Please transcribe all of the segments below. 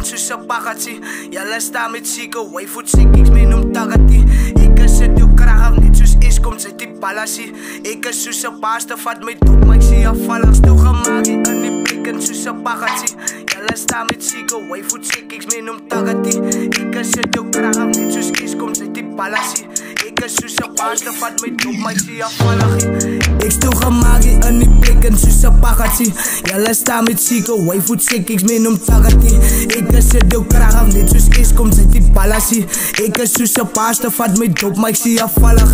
blikken soos 'n paggatjie. Julle staan met seker waifu chickies met hom tagatie. Ek is dit jou krag af net soos is kom sy die balassie. Ek is soos 'n pasta vat my dop maar ek sien afvallig stil gemaak in die blikken soos 'n paggatjie. Julle staan met seker waifu chickies met hom tagatie. Ek is dit jou krag af net soos is kom sy die balassie. Ek is soos 'n pasta vat my dop maar ek sien afvallig. Ek stil gemaak in die blikken soos 'n paggatjie. Julle staan met seker waifu chickies met hom tagatie. Ek is dit jou krag af net soos is kom sy die balassie. Ek is soos 'n pasta vat my dop maar ek sien afvallig.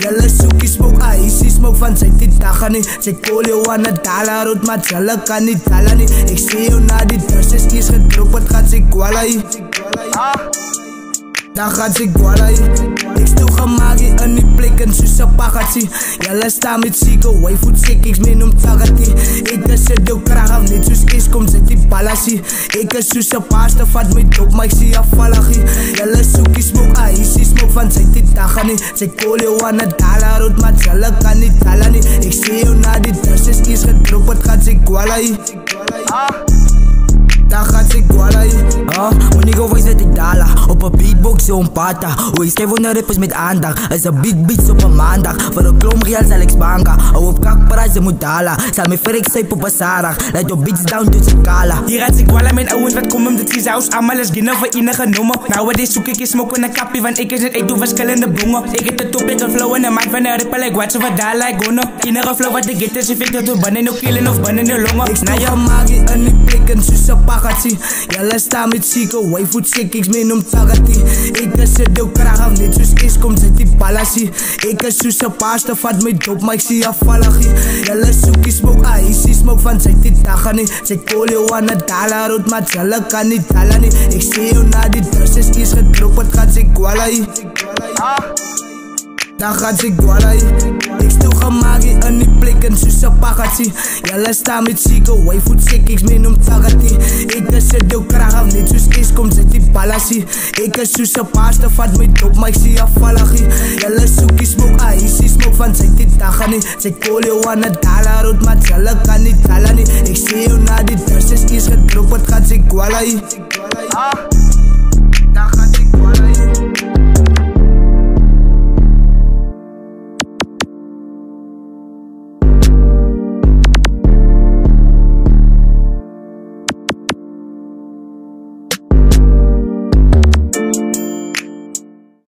Julle soekie smoke icy smoke van sy die dag aan nie. Sy call jou aan 'n dollar rood maar julle kan nie tala nie. Ek sê jou na die durs is eers gedrop het gaat sy kwala hier. Dan gaat sy kwala hier. Ek stil gemaak in die blikken soos 'n paggatjie. Julle staan met seker waifu chickies met hom tagatie. Ek is dit jou krag af net soos is kom sy die balassie. Ek is soos 'n pasta vat my dop maar ek sien afvallig. Julle soekie smoke icy smoke van sy die dag aan nie. Sy call jou aan 'n dollar rood maar julle kan nie tala nie. Ek sê jou na die durs is eers gedrop het gaat sy kwala hier. Dan gaat sy kwala hier. Unico voice net ik dala op een beatbox zo'n pata. Hoe ik schrijf onder rappers met aandacht. Is een big beats op een maandag. Voor een klom real zal ik spanken. Hou op kakprijs, ze moet dalen. Zal me verrek zijn op een zaterdag. Let your beats down tot ze kala. Hier had ik kwala mijn ouwens wat kom om dit gezaus. Allemaal is ginnen voor enige noemen. Nowadays zoek ik je smoke in een kappie. Want ik is net, ik doe verschillende bloemen. Ik heb de top, ik een flow en een maat van een rapper. Like wat ze wat daar like gono. Enige flow wat ik get is effect dat we bannen op killen of bannen in longen. Ik stel gemaakt in die blikken soos 'n paggatjie. Julle staan met seker waifu chickies met hom tagatie. Ek is dit jou krag af net soos is kom sy die balassie. Ek is soos 'n pasta vat my dop maar ek sien afvallig. Julle soekie smoke icy smoke van sy die dag aan nie. Sy call jou aan 'n dollar rood maar julle kan nie tala nie. Ek sê jou na die durs is eers gedrop het gaat sy kwala hier. Dan gaat sy kwala hier. Ek stil gemaak in die blikken soos 'n paggatjie. Julle staan met seker waifu chickies met hom tagatie. Ek is dit jou krag af net soos is kom sy die balassie. Ek is soos 'n pasta vat my dop maar ek sien afvallig. Julle soekie smoke icy smoke van sy die dag aan nie. Sy call jou aan 'n dollar rood maar julle kan nie tala nie. Ek sê jou na die durs is eers gedrop het gaat sy kwala hier.